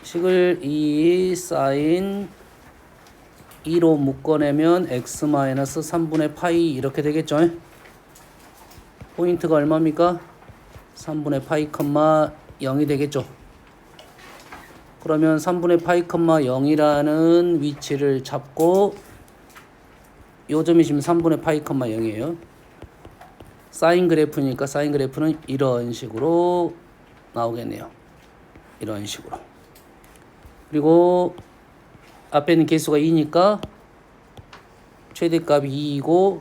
식을 2 사인 2로 묶어내면 x-3분의 파이 이렇게 되겠죠. 포인트가 얼마입니까? 3분의 파이 컴마 0이 되겠죠. 그러면 3분의 파이 컴마 0이라는 위치를 잡고 요 점이 지금 3분의 파이 컴마 0이에요. 사인 그래프니까 사인 그래프는 이런 식으로 나오겠네요. 이런 식으로. 그리고 앞에 있는 개수가 2니까 최대값이 2이고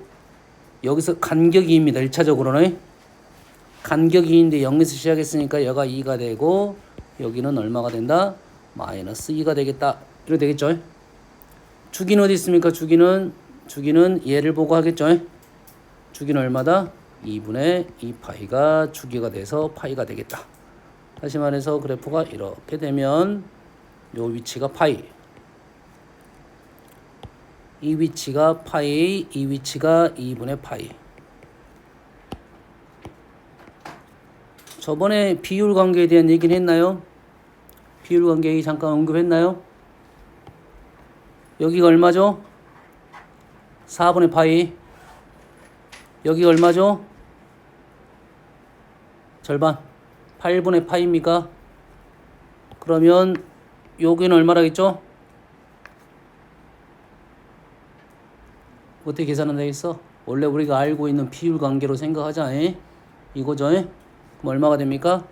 여기서 간격이 2입니다. 1차적으로는 간격이 2인데 0에서 시작했으니까 여가 2가 되고 여기는 얼마가 된다? 마이너스 2가 되겠다. 이렇게 되겠죠. 주기는 어디 있습니까? 주기는 얘를 보고 하겠죠. 주기는 얼마다? 2분의 2파이가 주기가 돼서 파이가 되겠다. 다시 말해서 그래프가 이렇게 되면 요 위치가 파이, 이 위치가 파이, 이 위치가 2분의 파이. 저번에 비율 관계에 대한 얘기는 했나요? 비율 관계 잠깐 언급했나요? 여기가 얼마죠? 4분의 파이. 여기가 얼마죠? 절반. 8분의 파이입니까? 그러면 여기는 얼마라겠죠? 어떻게 계산한다 했어? 원래 우리가 알고 있는 비율 관계로 생각하자. 이거죠. 그럼 얼마가 됩니까?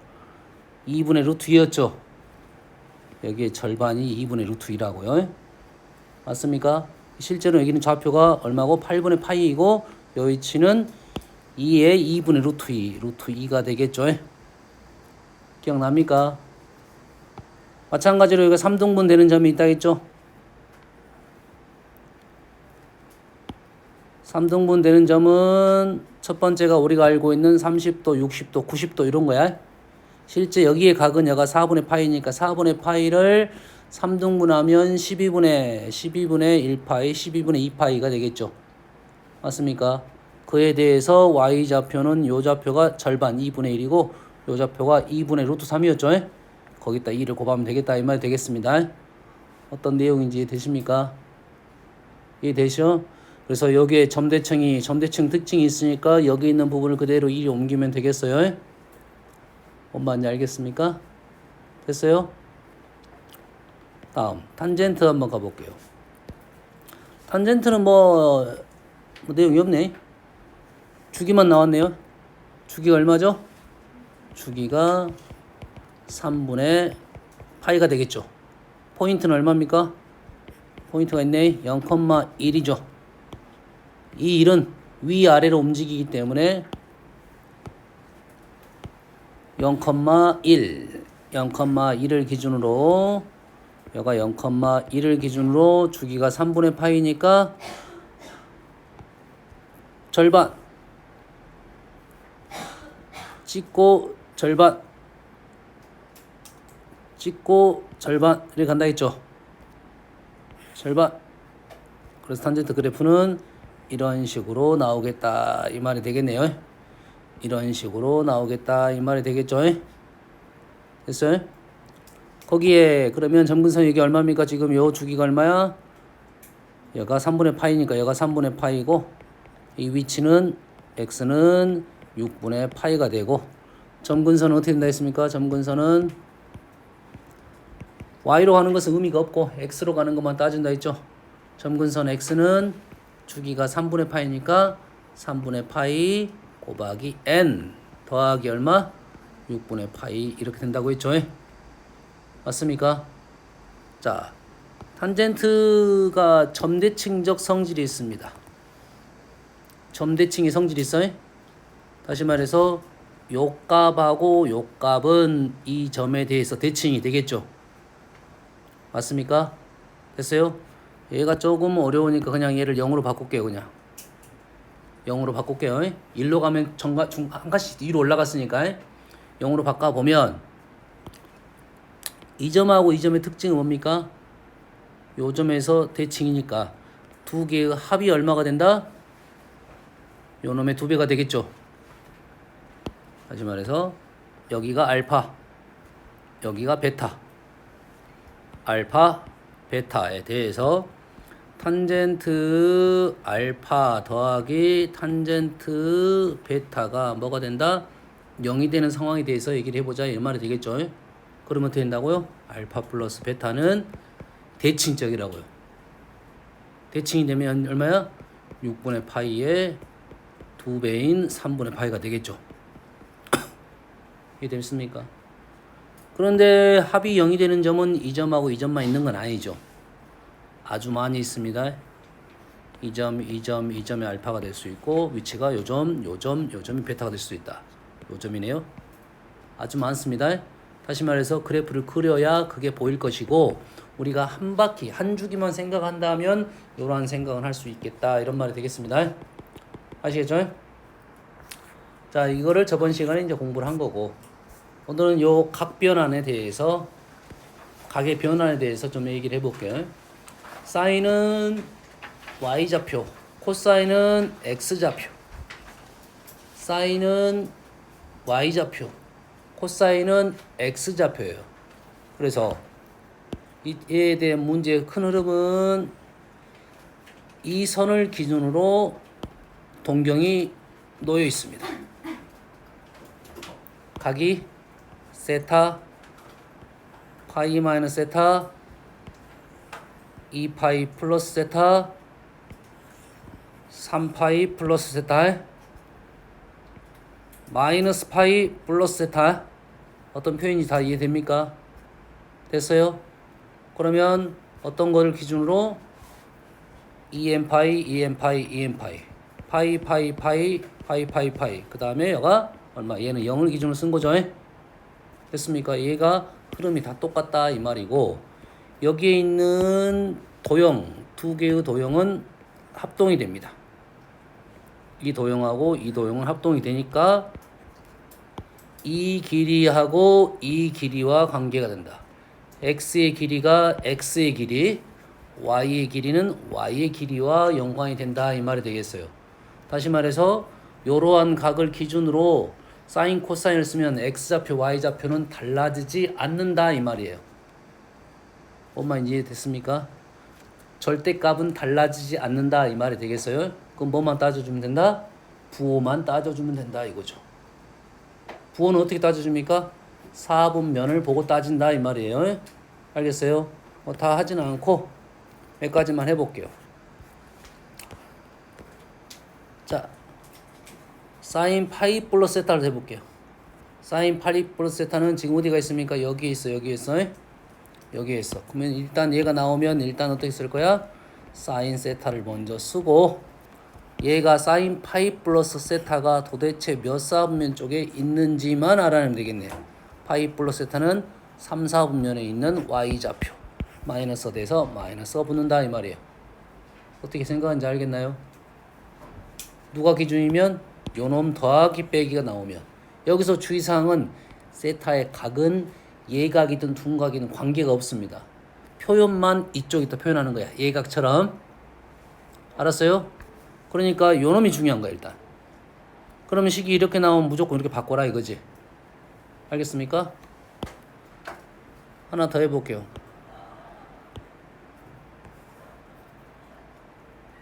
2분의 루트 2였죠. 여기에 절반이 2분의 루트 2라고요. 맞습니까? 실제로 여기는 좌표가 얼마고? 8분의 파이이고 요 위치는 2의 2분의 루트 2, 루트 2가 되겠죠. 기억납니까? 마찬가지로 여기가 3등분 되는 점이 있다 했죠. 3등분 되는 점은 첫 번째가 우리가 알고 있는 30도, 60도, 90도 이런 거야. 실제 여기에 각은 여가 4분의 파이니까 4분의 파이를 3등분하면 12분의 1파이, 12분의 2파이가 되겠죠. 맞습니까? 그에 대해서 y좌표는 요 좌표가 절반 2분의 1이고 요 좌표가 2분의 루트 3이었죠. 거기다 2를 곱하면 되겠다 이 말이 되겠습니다. 어떤 내용인지 되십니까? 이해되시죠? 그래서 여기에 점대층 특징이 있으니까 여기 있는 부분을 그대로 2로 옮기면 되겠어요. 뭔 말인지 알겠습니까? 됐어요? 다음 탄젠트 한번 가볼게요. 탄젠트는 뭐 내용이 없네. 주기만 나왔네요. 주기가 얼마죠? 주기가 3분의 파이가 되겠죠. 포인트는 얼마입니까? 포인트가 있네. 0,1이죠. 이 1은 위아래로 움직이기 때문에 0,1, 0,1을 기준으로 여가 0,1을 기준으로 주기가 3분의 파이니까 절반 찍고 절반 찍고 절반을 간다 했죠. 절반. 그래서 탄젠트 그래프는 이런 식으로 나오겠다 이 말이 되겠네요. 이런 식으로 나오겠다 이 말이 되겠죠. 됐어요? 거기에 그러면 점근선 이게 얼마입니까? 지금 요 주기가 얼마야? 여가 3분의 파이니까 여가 3분의 파이고 이 위치는 x는 6분의 파이가 되고 점근선은 어떻게 된다 했습니까? 점근선은 y로 가는 것은 의미가 없고 x로 가는 것만 따진다 했죠. 점근선 x는 주기가 3분의 파이니까 3분의 파이 곱하기 n 더하기 얼마? 6분의 파이 이렇게 된다고 했죠. 맞습니까? 자, 탄젠트가 점대칭적 성질이 있습니다. 점대칭이 성질이 있어요. 다시 말해서 요 값하고 요 값은 이 점에 대해서 대칭이 되겠죠. 맞습니까? 됐어요? 얘가 조금 어려우니까 그냥 얘를 0으로 바꿀게요. 그냥 0으로 바꿀게요. 1로 가면 한 칸씩 위로 올라갔으니까 0으로 바꿔보면 이 점하고 이 점의 특징은 뭡니까? 요 점에서 대칭이니까 두 개의 합이 얼마가 된다? 요 놈의 2배가 되겠죠. 다시 말해서 여기가 알파, 여기가 베타. 알파 베타에 대해서 탄젠트 알파 더하기 탄젠트 베타가 뭐가 된다? 0이 되는 상황에 대해서 얘기를 해보자 이 말이 되겠죠. 그러면 어떻게 된다고요? 알파 플러스 베타는 대칭적이라고요. 대칭이 되면 얼마야? 6분의 파이의 2배인 3분의 파이가 되겠죠. 이해되십니까? 그런데 합이 0이 되는 점은 이 점하고 이 점만 있는 건 아니죠. 아주 많이 있습니다. 이 점, 이 점, 이 점이 알파가 될 수 있고 위치가 요 점, 요 점, 요 점이 베타가 될 수 있다. 요 점이네요. 아주 많습니다. 다시 말해서 그래프를 그려야 그게 보일 것이고 우리가 한 바퀴, 한 주기만 생각한다면 이러한 생각을 할 수 있겠다. 이런 말이 되겠습니다. 아시겠죠? 자, 이거를 저번 시간에 이제 공부를 한 거고 오늘은 요 각 변환에 대해서 각의 변환에 대해서 좀 얘기를 해볼게요. 사인은 y좌표, 코사인은 x좌표. 사인은 y좌표, 코사인은 x좌표예요. 그래서 이에 대한 문제의 큰 흐름은 이 선을 기준으로 동경이 놓여 있습니다. 각이 세타, 파이 마이너스 세타, 2파이 플러스 세타, 3파이 플러스 세타, 마이너스 파이 플러스 세타. 어떤 표현인지 다 이해됩니까? 됐어요? 그러면 어떤 거를 기준으로 2n파이, 2n파이, 2n파이, 파이, 파이, 파이, 파이, 파이, 파이. 그 다음에 얘가 얼마? 얘는 0을 기준으로 쓴 거죠. 됐습니까? 얘가 흐름이 다 똑같다 이 말이고 여기에 있는 도형, 두 개의 도형은 합동이 됩니다. 이 도형하고 이 도형은 합동이 되니까 이 길이하고 이 길이와 관계가 된다. x의 길이가 x의 길이, y의 길이는 y의 길이와 연관이 된다 이 말이 되겠어요. 다시 말해서 이러한 각을 기준으로 사인 코사인을 쓰면 x좌표 y좌표는 달라지지 않는다 이 말이에요. 뭔 말인지 이해됐습니까? 절대값은 달라지지 않는다 이 말이 되겠어요. 그럼 뭐만 따져주면 된다? 부호만 따져주면 된다 이거죠. 부호는 어떻게 따져줍니까? 4분면을 보고 따진다 이 말이에요. 알겠어요? 다 하지는 않고 몇 가지만 해볼게요. 자, 사인 파이 플러스 세타를 해볼게요. 사인 파이 플러스 세타는 지금 어디가 있습니까? 여기에 있어, 여기에 있어. 여기에 있어. 그러면 일단 얘가 나오면 일단 어떻게 쓸 거야? 사인 세타를 먼저 쓰고 얘가 사인 파이 플러스 세타가 도대체 몇 4분면 쪽에 있는지만 알아내면 되겠네요. 파이 플러스 세타는 3, 4분면에 있는 y좌표 마이너스 돼서 마이너스가 붙는다 이 말이에요. 어떻게 생각하는지 알겠나요? 누가 기준이면 요놈 더하기 빼기가 나오면 여기서 주의사항은 세타의 각은 예각이든 둔각이든 관계가 없습니다. 표현만 이쪽에다 표현하는 거야. 예각처럼. 알았어요? 그러니까 요놈이 중요한 거야 일단. 그러면 식이 이렇게 나오면 무조건 이렇게 바꿔라 이거지. 알겠습니까? 하나 더 해볼게요.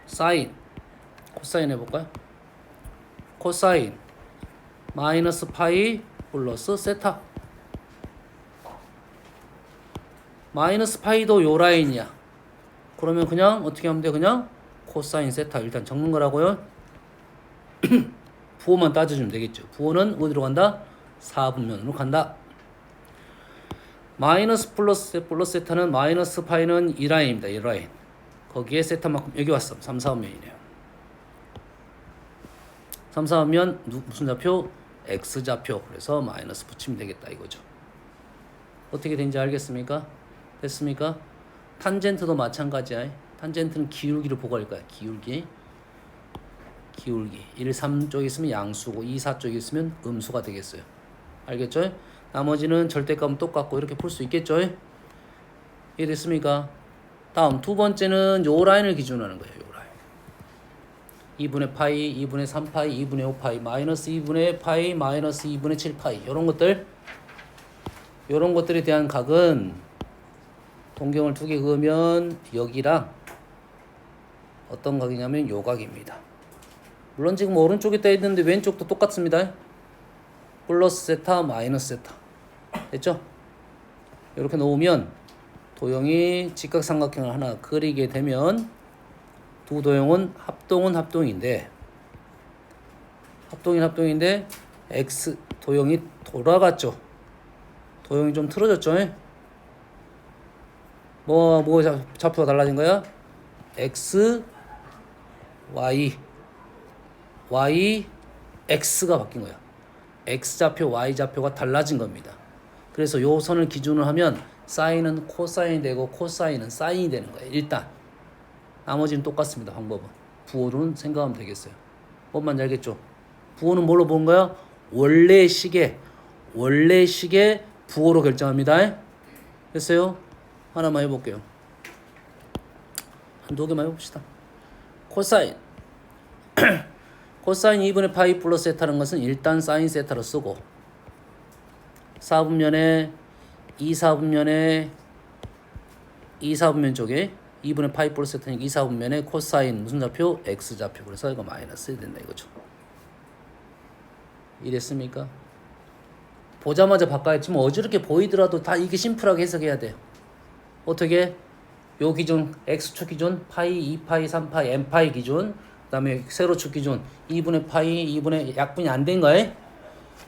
사인, 코사인 해볼까요? 코사인 마이너스 파이 플러스 세타. 마이너스 파이도 요 라인이야. 그러면 그냥 어떻게 하면 돼? 그냥 코사인 세타 일단 적는 거라고요. 부호만 따져주면 되겠죠. 부호는 어디로 간다? 4분면으로 간다. 마이너스 플러스 세타는 마이너스 파이는 이 라인입니다. 이 라인. 거기에 세타만큼 여기 왔어. 3, 4분면이네요. 3, 4분면 무슨 좌표? x좌표. 그래서 마이너스 붙이면 되겠다 이거죠. 어떻게 된지 알겠습니까? 됐습니까? 탄젠트도 마찬가지야. 탄젠트는 기울기를 보고 할 거야. 기울기. 1, 3 쪽에 있으면 양수고 2, 4 쪽에 있으면 음수가 되겠어요. 알겠죠? 나머지는 절대값은 똑같고 이렇게 풀 수 있겠죠? 이해됐습니까? 다음 두 번째는 요 라인을 기준으로 하는 거예요. 요 라인. 2분의 파이, 2분의 3파이, 2분의 5파이, 마이너스 2분의 파이, 마이너스 2분의 7파이 이런 것들. 이런 것들에 대한 각은 동경을 두 개 그으면 여기랑 어떤 각이냐면 요 각입니다. 물론 지금 오른쪽에 떠 있는데 왼쪽도 똑같습니다. 플러스 세타 마이너스 세타 됐죠? 이렇게 놓으면 도형이 직각삼각형을 하나 그리게 되면 두 도형은 합동인데 x 도형이 돌아갔죠. 도형이 좀 틀어졌죠. 뭐 좌표가 달라진 거야? x y x가 바뀐 거야. x 좌표 y 좌표가 달라진 겁니다. 그래서 요 선을 기준으로 하면 사인은 코사인이 되고 코사인은 사인이 되는 거예요. 일단 나머지는 똑같습니다. 방법은 부호로는 생각하면 되겠어요. 뭔 알겠죠? 부호는 뭘로 보는 거야? 원래 식의 부호로 결정합니다. 됐어요? 하나만 해볼게요. 한두 개만 해봅시다. 코사인 코사인 2분의 파이 플러스 세타라는 것은 일단 사인 세타로 쓰고 4분면에 2사분면 쪽에 2분의 파이 플러스 세타니까 2사분면에 코사인 무슨 좌표? x 좌표. 그래서 이거 마이너스 해야 된다 이거죠. 이랬습니까? 보자마자 바꿔야지만 어지럽게 보이더라도 다 이게 심플하게 해석해야 돼요. 어떻게? 요 기준 x축 기준 파이, 2파이, 3파이, n파이 기준 그 다음에 세로축 기준 2분의 파이, 2분의 약분이 안 된 거야.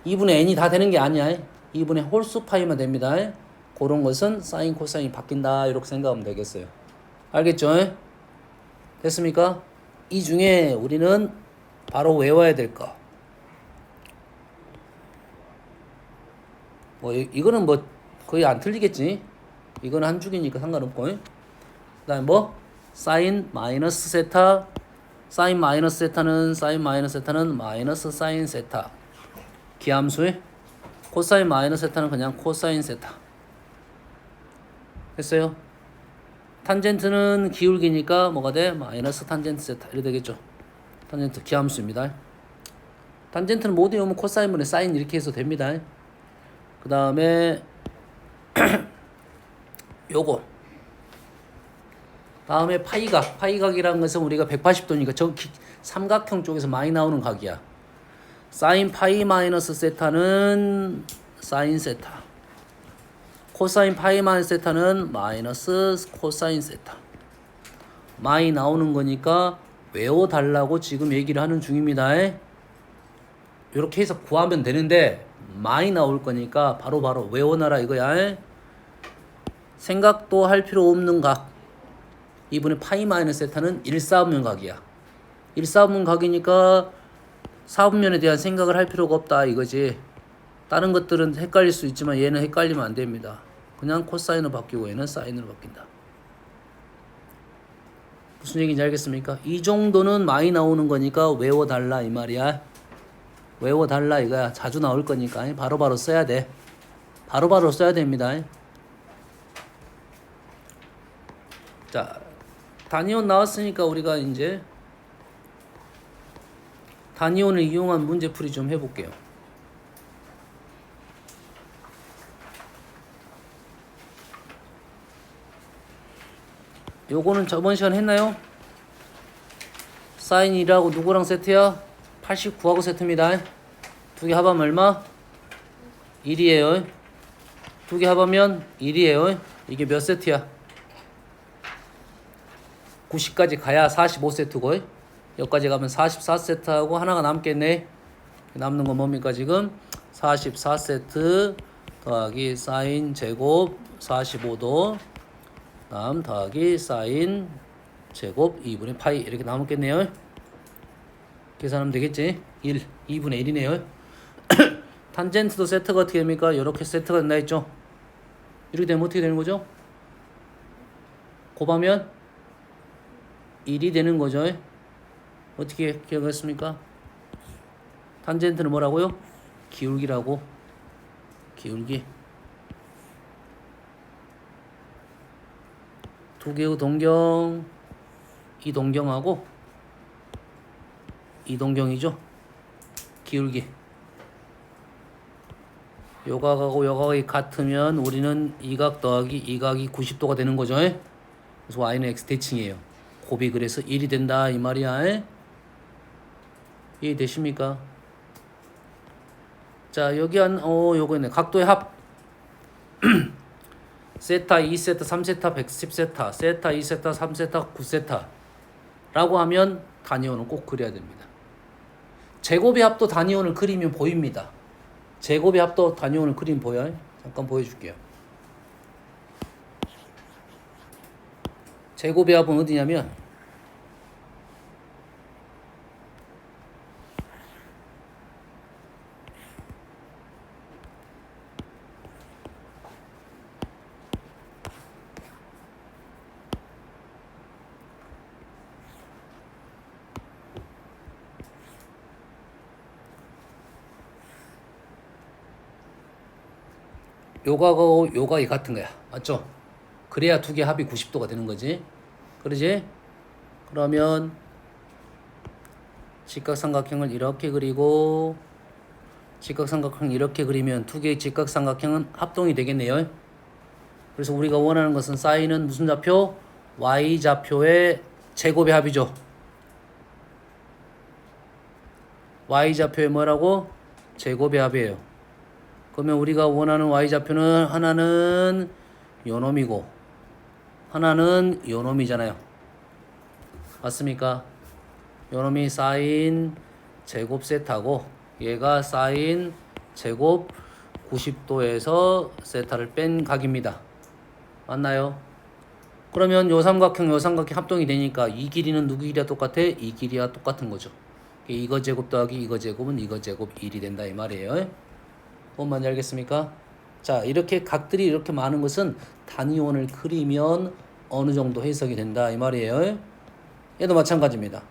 2분의 n이 다 되는 게 아니야. 2분의 홀수 파이만 됩니다. 그런 것은 사인 코사인이 바뀐다 이렇게 생각하면 되겠어요. 알겠죠? 됐습니까? 이 중에 우리는 바로 외워야 될 거. 뭐 이거는 뭐 거의 안 틀리겠지. 이거는 한 줄기니까 상관없고. 그다음에 뭐 사인 마이너스 세타, 사인 마이너스 세타는 마이너스 사인 세타. 기함수에 코사인 마이너스 세타는 그냥 코사인 세타. 됐어요? 탄젠트는 기울기니까 뭐가 돼? 마이너스 탄젠트 세타 이렇게 되겠죠. 탄젠트 기함수입니다. 탄젠트는 모두 오면 코사인분의 사인 이렇게 해서 됩니다. 그 다음에 요거 다음에 파이각이라는 것은 우리가 180도니까 저 삼각형 쪽에서 많이 나오는 각이야. 사인 파이 마이너스 세타는 사인 세타, 코사인 파이 마이너스 세타는 마이너스 코사인 세타. 많이 나오는 거니까 외워달라고 지금 얘기를 하는 중입니다. 이렇게 해서 구하면 되는데 많이 나올 거니까 바로 외워놔라 이거야. 생각도 할 필요 없는 각. 2분의 파이 마이너스 세타는 1사분면 각이야. 1사분면 각이니까 4분면에 대한 생각을 할 필요가 없다 이거지. 다른 것들은 헷갈릴 수 있지만 얘는 헷갈리면 안 됩니다. 그냥 코사인으로 바뀌고 얘는 사인으로 바뀐다. 무슨 얘기인지 알겠습니까? 이 정도는 많이 나오는 거니까 외워달라 이 말이야. 외워달라 이거야. 자주 나올 거니까 바로바로 써야 돼. 바로바로 써야 됩니다. 자, 단위원 나왔으니까 우리가 이제 단위원을 이용한 문제풀이 좀 해볼게요. 요거는 저번 시간 했나요? 사인 1하고 누구랑 세트야? 89하고 세트입니다. 두 개 합하면 얼마? 1이에요. 두 개 합하면 1이에요. 이게 몇 세트야? 90까지 가야 45세트고 여기까지 가면 44세트하고 하나가 남겠네. 남는 건 뭡니까 지금? 44세트 더하기 사인 제곱 45도 다음 더하기 사인 제곱 2분의 파이 이렇게 남았겠네요. 계산하면 되겠지? 1, 2분의 1이네요. 탄젠트도 세트가 어떻게 됩니까? 이렇게 세트가 된다 했죠? 이렇게 되면 어떻게 되는 거죠? 곱하면 1이 되는 거죠. 어떻게 기억했습니까? 탄젠트는 뭐라고요? 기울기라고. 기울기. 두 개의 동경, 이 동경하고 이 동경이죠. 기울기. 요각하고 요각이 같으면 우리는 이 각 더하기 이 각이 90도가 되는 거죠. 그래서 y는 x 대칭이에요. 곱이 그래서 1이 된다 이 말이야. 이해되십니까? 자 여기 요거 있네. 각도의 합 세타 2세타 3세타 110세타 세타 2세타 3세타 9세타 라고 하면 단위원은 꼭 그려야 됩니다. 제곱의 합도 단위원을 그리면 보입니다. 제곱의 합도 단위원을 그리면 보여요. 잠깐 보여줄게요. 제곱의 합은 어디냐면 요각하고 요각이 같은 거야. 맞죠? 그래야 두 개 합이 90도가 되는 거지. 그러지? 그러면 직각삼각형을 이렇게 그리고 직각삼각형 이렇게 그리면 두 개의 직각삼각형은 합동이 되겠네요. 그래서 우리가 원하는 것은 사인은 무슨 좌표? y좌표의 제곱의 합이죠. y좌표의 뭐라고? 제곱의 합이에요. 그러면 우리가 원하는 y좌표는 하나는 요놈이고 하나는 요놈이잖아요. 맞습니까? 요놈이 사인 제곱 세타고 얘가 사인 제곱 90도에서 세타를 뺀 각입니다. 맞나요? 그러면 요 삼각형 합동이 되니까 이 길이는 누구 길이와 똑같아? 이 길이와 똑같은 거죠. 이거 제곱 더하기 이거 제곱은 이거 제곱 1이 된다 이 말이에요. 뭔 말인지 알겠습니까? 자 이렇게 각들이 이렇게 많은 것은 단위원을 그리면 어느 정도 해석이 된다 이 말이에요. 얘도 마찬가지입니다.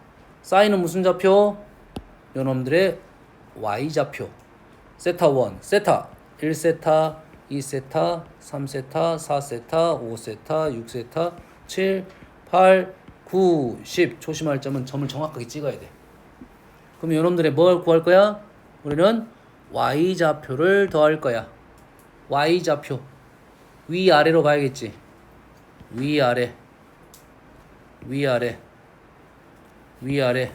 사인은 무슨 좌표? 요놈들의 y좌표. 세타 1, 세타 1세타, 2세타, 3세타, 4세타, 5세타, 6세타, 7, 8, 9, 10. 조심할 점은 점을 정확하게 찍어야 돼. 그럼 요놈들의 뭘 구할 거야? 우리는 y좌표를 더할 거야. y좌표. 위아래로 가야겠지. 위아래. 위아래. 위아래.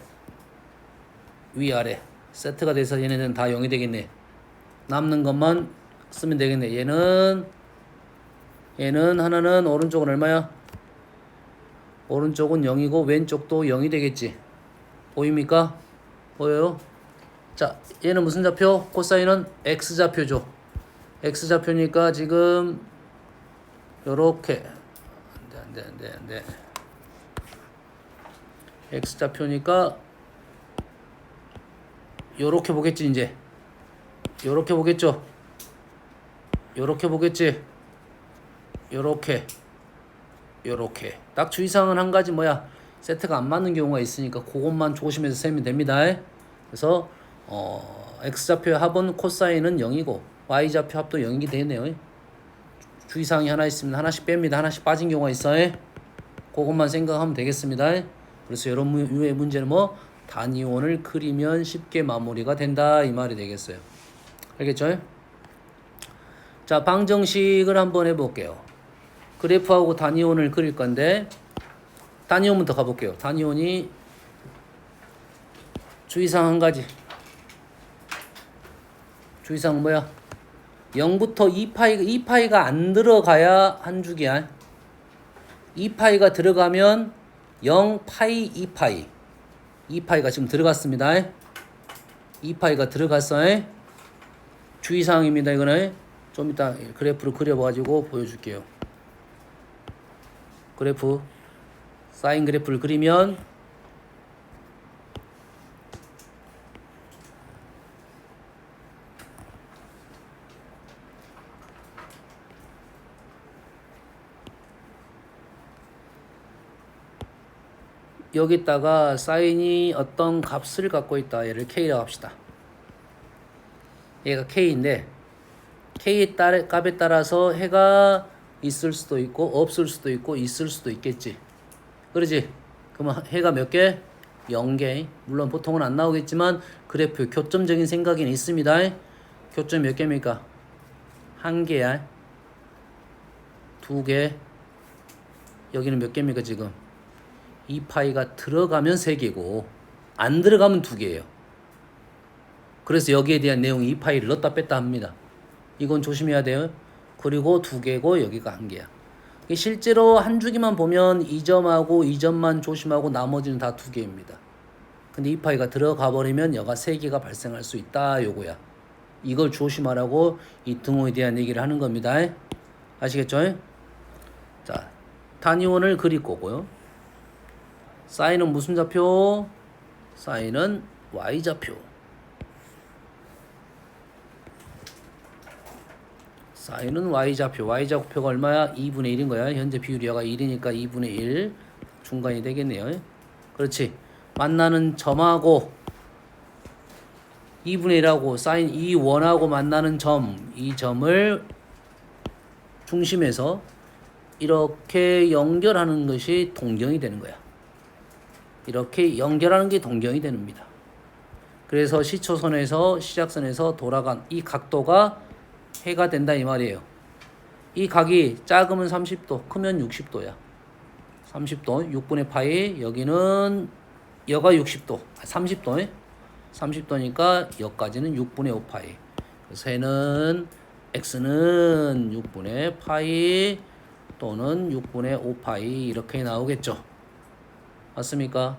위아래. 세트가 돼서 얘네들은 다 0이 되겠네. 남는 것만 쓰면 되겠네. 얘는 하나는 오른쪽은 얼마야? 오른쪽은 0이고 왼쪽도 0이 되겠지. 보입니까? 보여요? 자, 얘는 무슨 좌표? 코사인은 x좌표죠. x좌표니까 지금 요렇게 안돼 x좌표니까 요렇게 보겠지. 이제 요렇게 보겠죠. 요렇게 보겠지. 요렇게 딱 주의사항은 한 가지 뭐야? 세트가 안 맞는 경우가 있으니까 그것만 조심해서 세면 됩니다. 그래서 x좌표의 합은 코사인은 0이고 y좌표 합도 0이 되네요. 주의사항이 하나 있으면 하나씩 뺍니다. 하나씩 빠진 경우가 있어요. 그것만 생각하면 되겠습니다. 그래서 이런 유의 문제는 뭐 단위원을 그리면 쉽게 마무리가 된다 이 말이 되겠어요. 알겠죠? 자, 방정식을 한번 해볼게요. 그래프하고 단위원을 그릴 건데 단위원부터 가볼게요. 단위원이 주의사항 한 가지. 주의사항 뭐야? 0부터 2파이가 안 들어가야 한 줄기야. 2파이가 들어가면 0파이 2파이. 2파이가 지금 들어갔습니다. 2파이가 들어갔어. 주의사항입니다. 이거는 좀 이따 그래프를 그려가지고 보여줄게요. 그래프 사인 그래프를 그리면 여기다가 사인이 어떤 값을 갖고 있다. 얘를 K라고 합시다. 얘가 K인데 K의 값에 따라서 해가 있을 수도 있고 없을 수도 있고 있을 수도 있겠지. 그러지? 그러면 해가 몇 개? 0개. 물론 보통은 안 나오겠지만 그래프 교점적인 생각이 있습니다. 교점 몇 개입니까? 한 개야. 두 개. 여기는 몇 개입니까 지금? 2파이가 들어가면 3개고 안 들어가면 2개예요. 그래서 여기에 대한 내용이 2파이를 넣었다 뺐다 합니다. 이건 조심해야 돼요. 그리고 2개고 여기가 1개야. 실제로 한 주기만 보면 이 점하고 이 점만 조심하고 나머지는 다 2개입니다. 근데 2파이가 들어가 버리면 여가 3개가 발생할 수 있다 요거야. 이걸 조심하라고 이 등호에 대한 얘기를 하는 겁니다. 아시겠죠? 자, 단위원을 그릴 거고요. 사인은 무슨 좌표? 사인은 y좌표. 사인은 y좌표. y좌표가 얼마야? 2분의 1인 거야. 현재 비율이 여가 1이니까 2분의 1 중간이 되겠네요. 그렇지. 만나는 점하고 2분의 1하고 사인 2원하고 만나는 점, 이 점을 중심에서 이렇게 연결하는 것이 동경이 되는 거야. 이렇게 연결하는 게 동경이 됩니다. 그래서 시초선에서 시작선에서 돌아간 이 각도가 해가 된다 이 말이에요. 이 각이 작으면 30도, 크면 60도야. 30도, 6분의 파이, 여기는 여가 60도, 30도, 30도니까 여기까지는 6분의 5파이. 그래서 해는 x는 6분의 파이 또는 6분의 5파이 이렇게 나오겠죠. 맞습니까?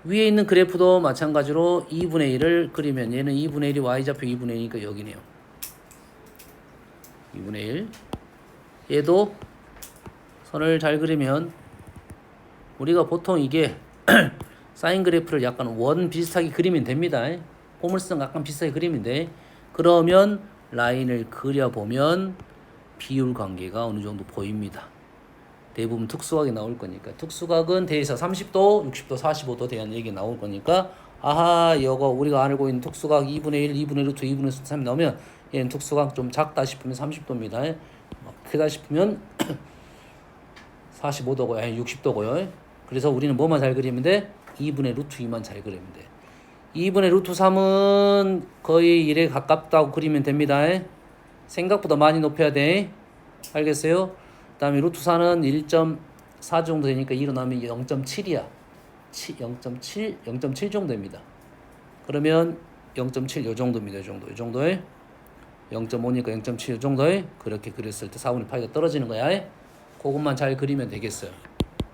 위에 있는 그래프도 마찬가지로 2분의 1을 그리면 얘는 2분의 1이 y좌표 2분의 1이니까 여기네요. 2분의 1. 얘도 선을 잘 그리면 우리가 보통 이게 사인 그래프를 약간 원 비슷하게 그리면 됩니다. 포물선 약간 비슷하게 그리면 돼. 그러면 라인을 그려보면 비율 관계가 어느 정도 보입니다. 대부분 특수각이 나올 거니까. 특수각은 대에서 30도, 60도, 45도 대한 얘기 나올 거니까 아하 이거 우리가 알고 있는 특수각 2분의 1, 2분의 루트, 2분의 3 나오면 얘는 특수각 좀 작다 싶으면 30도입니다. 크다 싶으면 45도고요. 아니 60도고요. 그래서 우리는 뭐만 잘 그리면 돼? 2분의 루트 2만 잘 그리면 돼. 2분의 루트 3은 거의 1에 가깝다고 그리면 됩니다. 생각보다 많이 높여야 돼. 알겠어요? 그 다음에 루트 4는 1.4 정도 되니까 일어나면 0.7이야. 0.7 정도입니다. 그러면 0.7 요 정도입니다. 요 정도에 0.5니까 0.7 요 정도에 그렇게 그렸을 때 4분의 파이가 떨어지는 거야. 그것만 잘 그리면 되겠어요.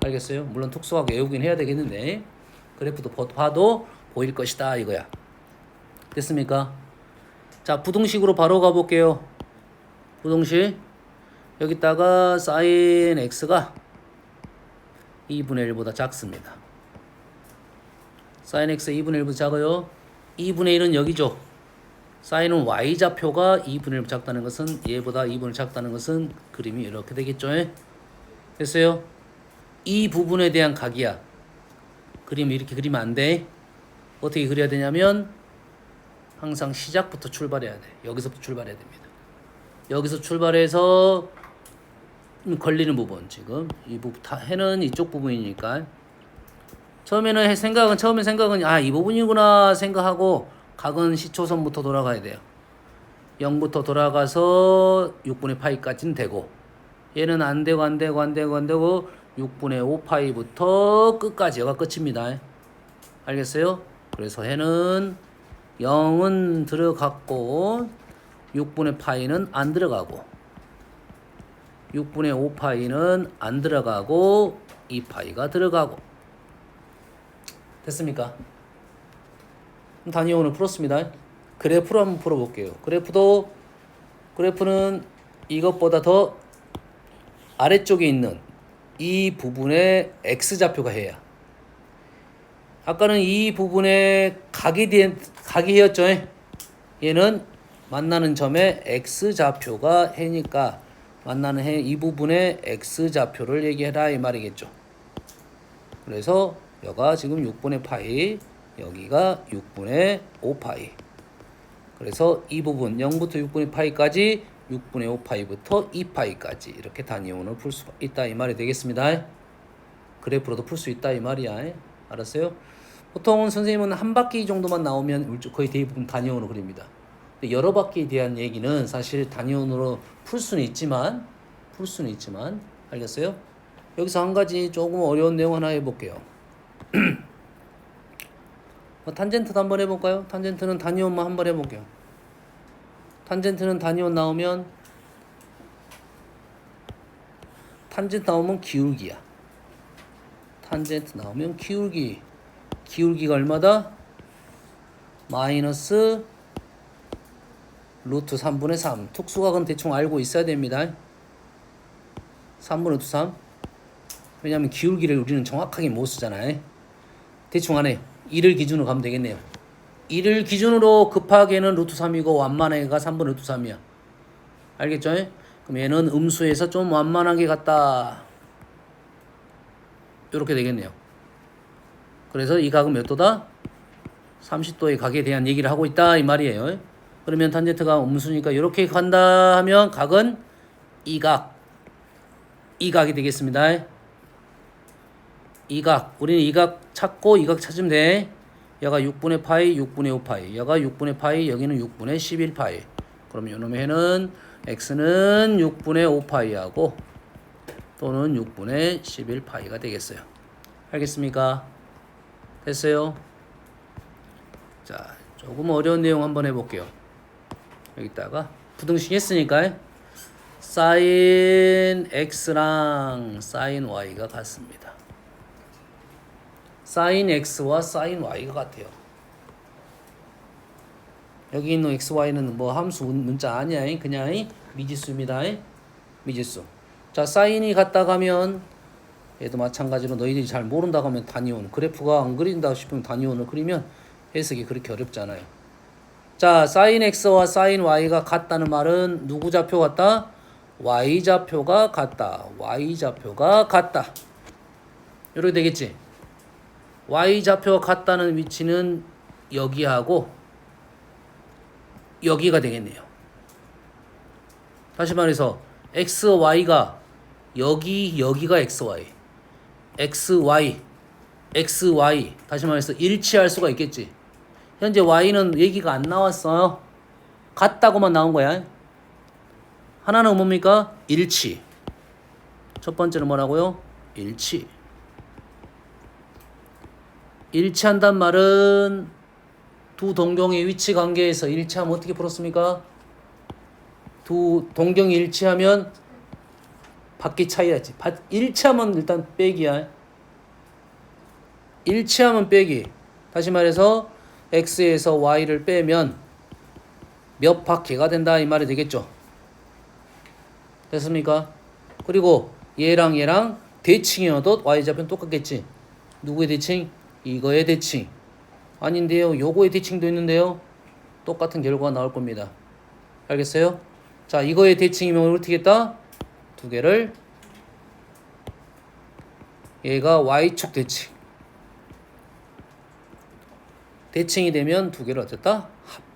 알겠어요? 물론 특수하게 외우긴 해야 되겠는데 그래프도 봐도 보일 것이다 이거야. 됐습니까? 자, 부등식으로 바로 가볼게요. 부등식 여기다가 sin x가 2분의 1보다 작습니다. sin x 2분의 1보다 작아요. 2분의 1은 여기죠. sin은 y좌표가 2분의 1보다 작다는 것은 얘보다 2분의 1 작다는 것은 그림이 이렇게 되겠죠. 됐어요? 이 부분에 대한 각이야. 그림 이렇게 그리면 안 돼. 어떻게 그려야 되냐면 항상 시작부터 출발해야 돼. 여기서부터 출발해야 됩니다. 여기서 출발해서 걸리는 부분 지금 이 부분 다 해는 이쪽 부분이니까 처음에 생각은 이 부분이구나 생각하고 각은 시초선부터 돌아가야 돼요. 0부터 돌아가서 6분의 파이까지는 되고 얘는 안 되고 6분의 5파이부터 끝까지 여가 끝입니다. 알겠어요? 그래서 해는 0은 들어갔고 6분의 파이는 안 들어가고 6분의 5파이는 안 들어가고 2파이가 들어가고 됐습니까? 단위원을 풀었습니다. 그래프로 한번 풀어볼게요. 그래프는 이것보다 더 아래쪽에 있는 이 부분에 x좌표가 해야. 아까는 이 부분에 각이 해였죠. 얘는 만나는 점에 x좌표가 해니까 만나는 해 이 부분에 x좌표를 얘기해라 이 말이겠죠. 그래서 여가 지금 6분의 파이, 여기가 6분의 5파이. 그래서 이 부분 0부터 6분의 파이까지 6분의 5파이부터 2파이까지 이렇게 단위원을 풀 수 있다 이 말이 되겠습니다. 그래프로도 풀 수 있다 이 말이야. 알았어요? 보통은 선생님은 한 바퀴 정도만 나오면 거의 대부분 단위원으로 그립니다. 근데 여러 바퀴에 대한 얘기는 사실 단위원으로 풀 수는 있지만 알겠어요? 여기서 한 가지 조금 어려운 내용 하나 해볼게요. 탄젠트도 한번 해볼까요? 탄젠트는 단위원만 한번 해볼게요. 탄젠트는 단위원 나오면 탄젠트 나오면 기울기야. 탄젠트 나오면 기울기가 얼마다? 마이너스 루트 3분의 3. 특수각은 대충 알고 있어야 됩니다. 3분의 루트 3. 왜냐하면 기울기를 우리는 정확하게 못 쓰잖아요. 대충 안 해요. 1을 기준으로 가면 되겠네요. 1을 기준으로 급하게는 루트 3이고 완만하게가 3분의 루트 3이야. 알겠죠? 그럼 얘는 음수에서 좀 완만하게 갔다. 이렇게 되겠네요. 그래서 이 각은 몇 도다? 30도의 각에 대한 얘기를 하고 있다 이 말이에요. 그러면 탄젠트가 음수니까 이렇게 간다 하면 각은 이 각이 되겠습니다. 이 각. 우리는 이 각 찾고 이 각 찾으면 돼. 얘가 6분의 파이, 6분의 5파이. 얘가 6분의 파이, 여기는 6분의 11파이. 그럼 이놈의 해는 x는 6분의 5파이하고 또는 6분의 11파이가 되겠어요. 알겠습니까? 됐어요? 자, 조금 어려운 내용 한번 해볼게요. 여기다가 부등식 했으니까 sin x랑 sin y가 같습니다. sin x와 sin y가 같아요. 여기 있는 x, y는 뭐 함수 문자 아니야. 그냥 미지수입니다. 미지수. 자, 사인이 같다 가면 얘도 마찬가지로 너희들이 잘 모른다고 하면 단위원. 그래프가 안 그린다 싶으면 단위원을 그리면 해석이 그렇게 어렵잖아요. 자, sin x와 sin y가 같다는 말은 누구 좌표 같다? y 좌표가 같다. y 좌표가 같다. 이렇게 되겠지? y 좌표가 같다는 위치는 여기하고 여기가 되겠네요. 다시 말해서 x, y가 여기가 x, y. x, y. x, y. 다시 말해서 일치할 수가 있겠지. 현재 y는 얘기가 안 나왔어요. 같다고만 나온 거야. 하나는 뭡니까? 일치. 첫 번째는 뭐라고요? 일치. 일치한단 말은 두 동경의 위치 관계에서 일치하면 어떻게 풀었습니까? 두 동경이 일치하면 밖에 차이야지. 일치하면 일단 빼기야. 일치하면 빼기. 다시 말해서 x에서 y를 빼면 몇 바퀴가 된다 이 말이 되겠죠. 됐습니까? 그리고 얘랑 대칭이어도 y좌표는 똑같겠지. 누구의 대칭? 이거의 대칭. 아닌데요. 요거의 대칭도 있는데요. 똑같은 결과가 나올 겁니다. 알겠어요? 자, 이거의 대칭이면 어떻게 했다? 두 개를 얘가 y축 대칭. 대칭이 되면 두 개를 어쨌다?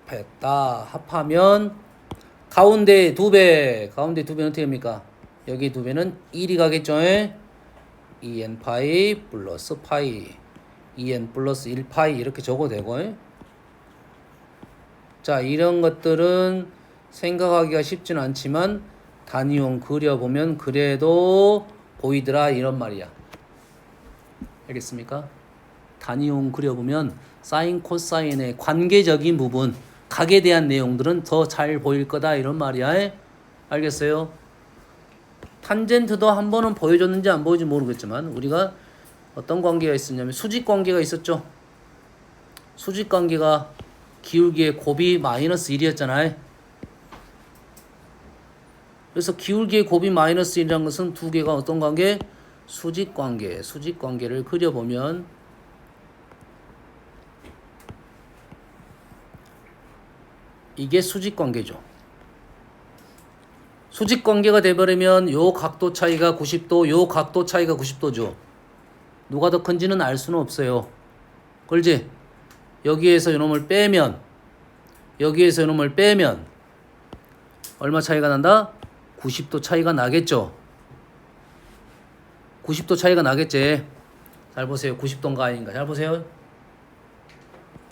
합했다. 합하면 가운데 두 배. 가운데 두 배는 어떻게 됩니까? 여기 두 배는 1이 가겠죠? 2n 파이 플러스 파이. 2n 플러스 1파이 이렇게 적어도 되고. 자, 이런 것들은 생각하기가 쉽지는 않지만 단위원 그려보면 그래도 보이더라 이런 말이야. 알겠습니까? 단위원 그려보면 사인 코사인의 관계적인 부분 각에 대한 내용들은 더 잘 보일 거다 이런 말이야. 알겠어요? 탄젠트도 한 번은 보여줬는지 안 보여줬는지 모르겠지만 우리가 어떤 관계가 있었냐면 수직 관계가 있었죠. 수직 관계가 기울기의 곱이 마이너스 1이었잖아요. 그래서 기울기의 곱이 마이너스 1이라는 것은 두 개가 어떤 관계? 수직 관계. 수직 관계를 그려보면 이게 수직 관계죠. 수직 관계가 돼버리면 요 각도 차이가 90도, 요 각도 차이가 90도죠. 누가 더 큰지는 알 수는 없어요. 그렇지? 여기에서 이놈을 빼면 여기에서 이놈을 빼면 얼마 차이가 난다? 90도 차이가 나겠죠. 90도 차이가 나겠지. 잘 보세요. 90도인가 아닌가. 잘 보세요.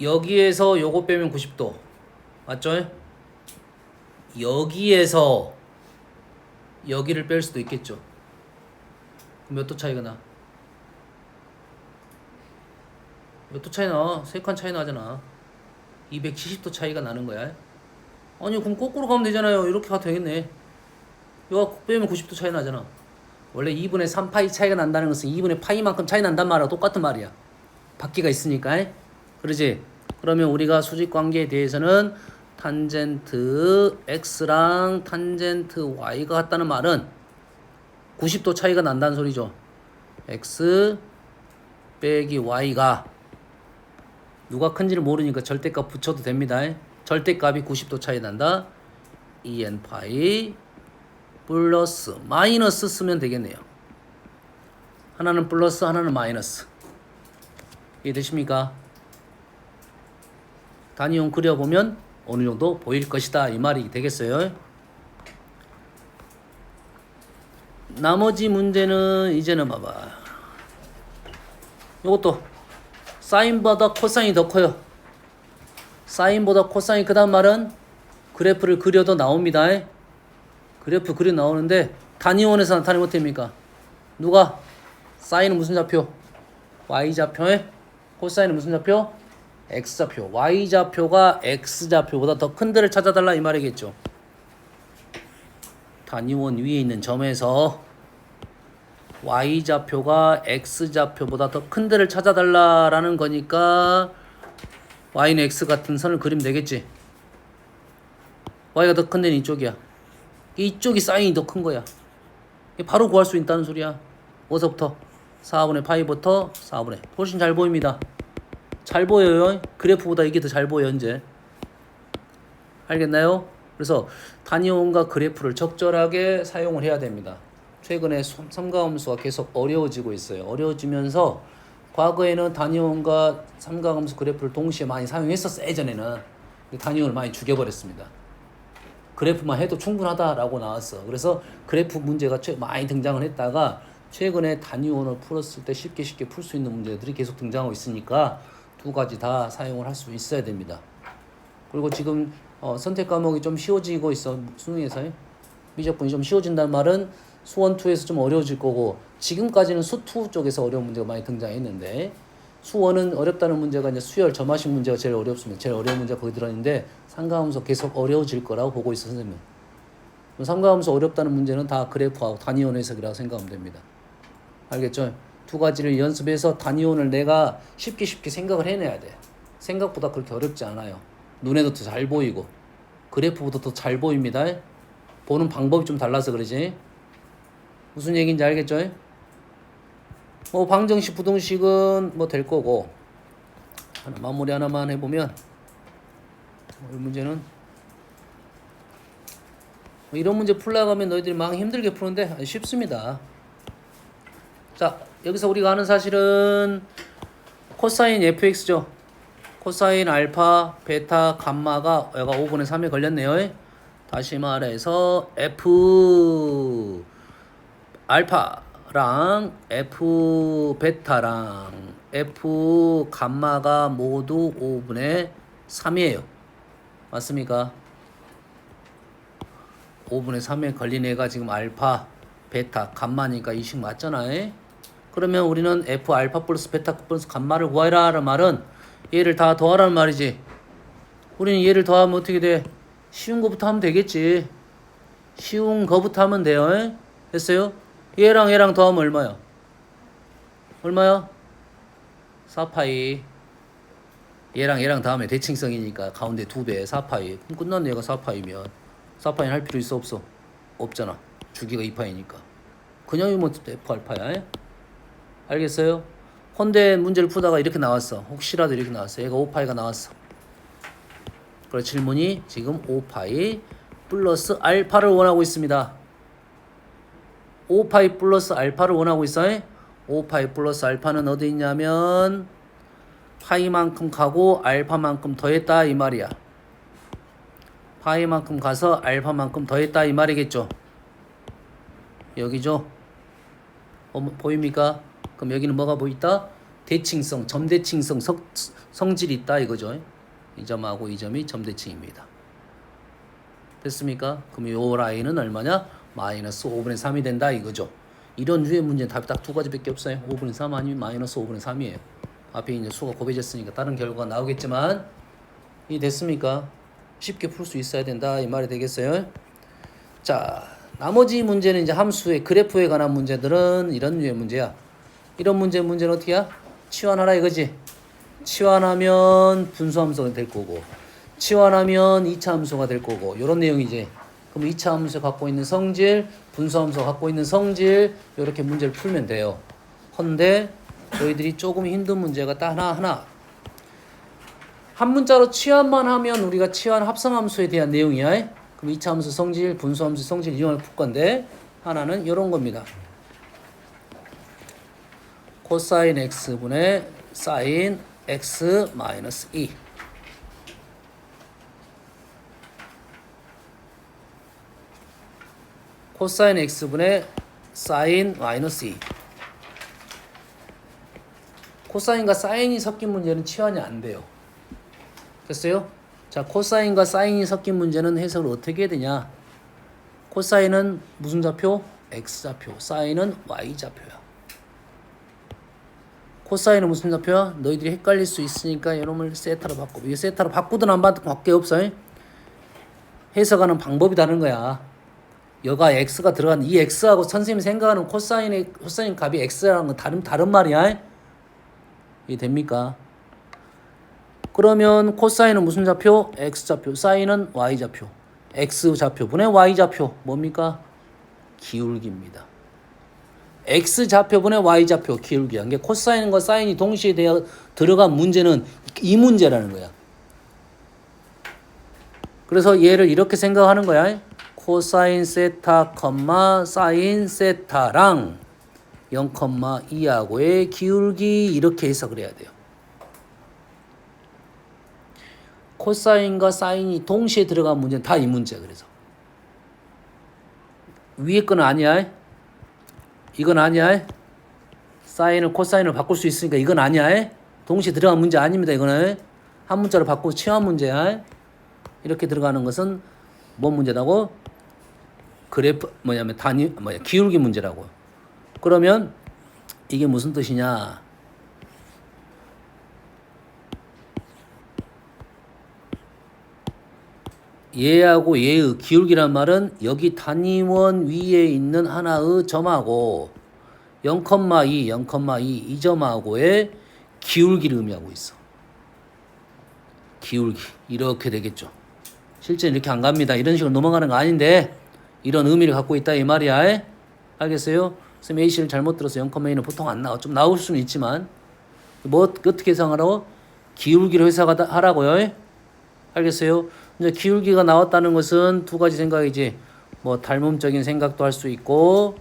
여기에서 요거 빼면 90도. 맞죠? 여기에서 여기를 뺄 수도 있겠죠. 몇 도 차이가 나? 몇 도 차이 나? 3칸 차이 나잖아. 270도 차이가 나는 거야. 아니 그럼 거꾸로 가면 되잖아요. 이렇게 가도 되겠네. 이거 빼면 90도 차이 나잖아. 원래 2분의 3파이 차이가 난다는 것은 2분의 파이만큼 차이 난단 말이야. 똑같은 말이야. 바퀴가 있으니까. 그러지? 그러면 우리가 수직 관계에 대해서는 탄젠트 x랑 탄젠트 y가 같다는 말은 90도 차이가 난다는 소리죠. x 빼기 y가 누가 큰지를 모르니까 절대값 붙여도 됩니다. 절대값이 90도 차이 난다. 2n 파이 플러스 마이너스 쓰면 되겠네요. 하나는 플러스 하나는 마이너스. 이해되십니까? 단위형 그려보면 어느 정도 보일 것이다 이 말이 되겠어요. 나머지 문제는 이제는 봐봐. 이것도 사인보다 코사인이 더 커요. 사인보다 코사인 그 다음 말은 그래프를 그려도 나옵니다. 그래프 그려 나오는데 단위원에서 나타내면 어떻습니까? 누가? 사인은 무슨 좌표? y좌표에 코사인은 무슨 좌표? x좌표. y좌표가 x좌표보다 더 큰 데를 찾아달라 이 말이겠죠. 단위원 위에 있는 점에서 y좌표가 x좌표보다 더 큰 데를 찾아달라라는 거니까 y는 x 같은 선을 그리면 되겠지. y가 더 큰 데는 이쪽이야. 이쪽이 사인이 더 큰 거야. 바로 구할 수 있다는 소리야. 어디서부터? 4분의 파이부터 4분의. 훨씬 잘 보입니다. 잘 보여요. 그래프보다 이게 더 잘 보여 이제. 알겠나요? 그래서 단위원과 그래프를 적절하게 사용을 해야 됩니다. 최근에 삼각함수가 계속 어려워지고 있어요. 어려워지면서 과거에는 단위원과 삼각함수 그래프를 동시에 많이 사용했었어. 예전에는 단위원을 많이 죽여버렸습니다. 그래프만 해도 충분하다라고 나왔어. 그래서 그래프 문제가 많이 등장을 했다가 최근에 단위원을 풀었을 때 쉽게 풀 수 있는 문제들이 계속 등장하고 있으니까 두 가지 다 사용을 할 수 있어야 됩니다. 그리고 지금 선택 과목이 좀 쉬워지고 있어. 수능에서 미적분이 좀 쉬워진다는 말은 수원2에서 좀 어려워질 거고 지금까지는 수2 쪽에서 어려운 문제가 많이 등장했는데 수원은 어렵다는 문제가 이제 수열 점화식 문제가 제일 어렵습니다. 제일 어려운 문제가 거기 들어있는데 삼각함수 계속 어려워질 거라고 보고 있어 선생님. 삼각함수 어렵다는 문제는 다 그래프하고 단위원 해석이라고 생각하면 됩니다. 알겠죠? 두 가지를 연습해서 단위원을 내가 쉽게 생각을 해내야 돼. 생각보다 그렇게 어렵지 않아요. 눈에도 더 잘 보이고 그래프보다 더 잘 보입니다. 보는 방법이 좀 달라서 그러지. 무슨 얘기인지 알겠죠? 뭐 방정식 부등식은 뭐 될 거고 마무리 하나만 해보면 이 문제는 이런 문제 풀려고 하면 너희들이 막 힘들게 푸는데 쉽습니다. 자, 여기서 우리가 아는 사실은 코사인 fx죠. 코사인 알파, 베타, 감마가 얘가 5분의 3에 걸렸네요. 다시 말해서 f 알파랑 f 베타랑 f 감마가 모두 5분의 3이에요. 맞습니까? 5분의 3에 걸린 애가 지금 알파, 베타, 감마니까 이 식 맞잖아요. 그러면 우리는 f 알파 플러스 베타 플러스 감마를 구하라 라는 말은 얘를 다 더하라는 말이지. 우리는 얘를 더하면 어떻게 돼? 쉬운 거부터 하면 되겠지. 쉬운 거부터 하면 돼요. 됐어요? 얘랑 얘랑 더하면 얼마야? 얼마야? 4파이. 얘랑 얘랑 더하면 대칭성이니까 가운데 2배 4파이. 그럼 끝났네. 얘가 4파이면 4파이는 할 필요 있어 없어? 없잖아. 주기가 2파이니까 그냥 이면 f 알파야. 알겠어요? 헌데 문제를 푸다가 이렇게 나왔어. 혹시라도 이렇게 나왔어. 얘가 5파이가 나왔어. 그래서 질문이 지금 5파이 플러스 알파를 원하고 있습니다. 5파이 플러스 알파를 원하고 있어요. 5파이 플러스 알파는 어디 있냐면 파이만큼 가고 알파만큼 더했다 이 말이야. 파이만큼 가서 알파만큼 더했다 이 말이겠죠. 여기죠. 보입니까? 그럼 여기는 뭐가 보인다? 대칭성, 점대칭성 성질이 있다 이거죠. 이 점하고 이 점이 점대칭입니다. 됐습니까? 그럼 요 라인은 얼마냐? 마이너스 5분의 3이 된다 이거죠. 이런 류의 문제는 답이 딱 두 가지밖에 없어요. 5분의 3 아니면 마이너스 5분의 3이에요. 앞에 이제 수가 곱해졌으니까 다른 결과가 나오겠지만 이 됐습니까? 쉽게 풀 수 있어야 된다 이 말이 되겠어요. 자, 나머지 문제는 이제 함수의 그래프에 관한 문제들은 이런 류의 문제야. 이런 문제는 어떻게야? 치환하라 이거지. 치환하면 분수함수가 될 거고, 치환하면 2차 함수가 될 거고, 이런 내용이지. 그럼 2차 함수가 갖고 있는 성질, 분수함수가 갖고 있는 성질, 이렇게 문제를 풀면 돼요. 헌데 너희들이 조금 힘든 문제가 딱 하나. 한 문자로 치환만 하면 우리가 치환 합성함수에 대한 내용이야. 그럼 2차 함수 성질, 분수함수 성질 이용을 풀 건데 하나는 이런 겁니다. 코사인 x분의 사인 x 마이너스 2. 코사인 x분의 사인 마이너스 2. 코사인과 사인이 섞인 문제는 치환이 안 돼요. 됐어요? 자, 코사인과 사인이 섞인 문제는 해석을 어떻게 해야 되냐? 코사인은 무슨 좌표? x좌표. 사인은 y좌표야. 코사인은 무슨 좌표야? 너희들이 헷갈릴 수 있으니까 이놈을 세타로 바꿔. 이게 세타로 바꾸든 안 바꾸든 관계없어. 해석하는 방법이 다른 거야. 여가 x가 들어간 이 x하고 선생님이 생각하는 코사인 값이 x라는 건 다른 말이야. 이게 됩니까? 그러면 코사인은 무슨 좌표? x좌표. 사인은 y좌표. x좌표분의 y좌표. 뭡니까? 기울기입니다. x좌표분의 y좌표 기울기야. 이게 코사인과 사인이 동시에 들어간 문제는 이 문제라는 거야. 그래서 얘를 이렇게 생각하는 거야. 코사인 세타, 사인 세타랑 0,2하고의 기울기 이렇게 해석을 해야 돼요. 코사인과 사인이 동시에 들어간 문제는 다 이 문제야. 그래서 위에 거는 아니야. 이건 아니야. 사인을 코사인을 바꿀 수 있으니까 이건 아니야. 동시에 들어간 문제 아닙니다. 이거는 한 문자로 바꾸고 치환 문제야. 이렇게 들어가는 것은 뭔 문제라고? 그래프 기울기 문제라고. 그러면 이게 무슨 뜻이냐? 얘하고 얘의 기울기란 말은 여기 단위원 위에 있는 하나의 점하고 0,2 이 점하고의 기울기를 의미하고 있어. 기울기 이렇게 되겠죠. 실제 이렇게 안 갑니다. 이런 식으로 넘어가는 거 아닌데 이런 의미를 갖고 있다 이 말이야. 알겠어요? 선생님 A씨를 잘못 들어서 0,2는 보통 안 나와. 좀 나올 수는 있지만 뭐 어떻게 해석하라고? 기울기를 해석하라고요. 알겠어요? 이제 기울기가 나왔다는 것은 두 가지 생각이지. 뭐 닮음적인 생각도 할 수 있고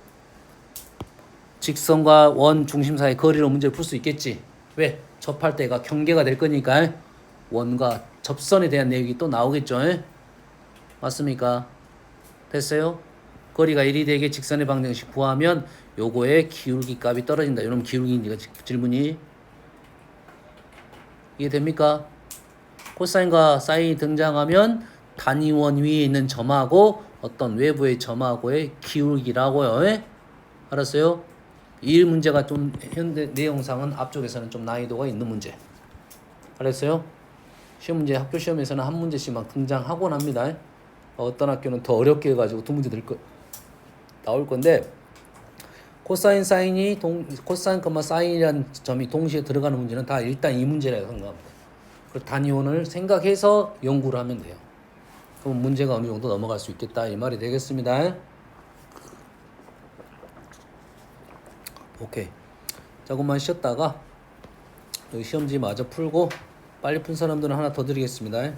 직선과 원 중심 사이 거리로 문제를 풀 수 있겠지. 왜? 접할 때가 경계가 될 거니까 원과 접선에 대한 내용이 또 나오겠죠. 맞습니까? 됐어요? 거리가 1이 되게 직선의 방정식 구하면 요거의 기울기 값이 떨어진다. 이러면 기울기니까 질문이 이해됩니까? 코사인과 사인이 등장하면 단위원 위에 있는 점하고 어떤 외부의 점하고의 기울기라고요. 알았어요? 이 문제가 좀 현대 내용상은 앞쪽에서는 좀 난이도가 있는 문제. 알았어요? 시험 문제 학교 시험에서는 한 문제씩 막 등장하곤 합니다. 어떤 학교는 더 어렵게 해가지고 두 문제 나올 건데 코사인 사인이 코사인, 사인이라는 점이 동시에 들어가는 문제는 다 일단 이 문제라고 생각합니다. 그 단위원을 생각해서 연구를 하면 돼요. 그럼 문제가 어느 정도 넘어갈 수 있겠다 이 말이 되겠습니다. 오케이. 조금만 쉬었다가 여기 시험지 마저 풀고 빨리 푼 사람들은 하나 더 드리겠습니다.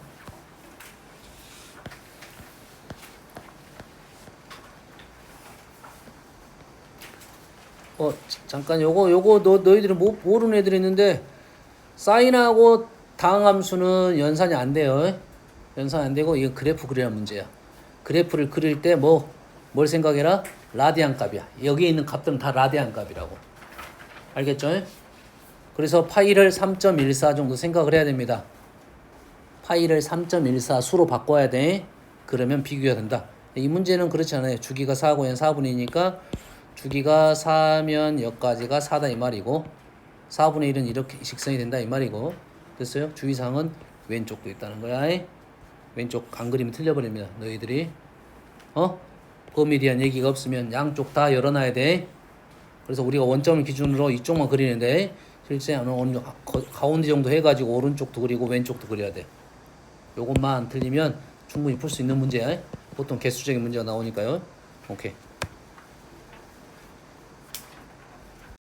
잠깐 요거 너희들은 모르는 애들이 있는데 사인하고 당함수는 연산이 안 돼요. 연산 안 되고 이거 그래프 그리라는 문제야. 그래프를 그릴 때 뭘 생각해라? 라디안 값이야. 여기 있는 값들은 다 라디안 값이라고. 알겠죠? 그래서 파이를 3.14 정도 생각을 해야 됩니다. 파이를 3.14 수로 바꿔야 돼. 그러면 비교가 된다. 이 문제는 그렇지 않아요. 주기가 4고 얘는 4분의 2니까 주기가 4면 여기까지가 4다 이 말이고 4분의 1은 이렇게 식성이 된다 이 말이고 됐어요? 주의사항은 왼쪽도 있다는 거야. 왼쪽 안 그리면 틀려버립니다. 너희들이 범위에 대한 얘기가 없으면 양쪽 다 열어놔야 돼. 그래서 우리가 원점을 기준으로 이쪽만 그리는데 실제 어느 가운데 정도 해가지고 오른쪽도 그리고 왼쪽도 그려야 돼. 요것만 틀리면 충분히 풀 수 있는 문제야. 보통 개수적인 문제가 나오니까요. 오케이.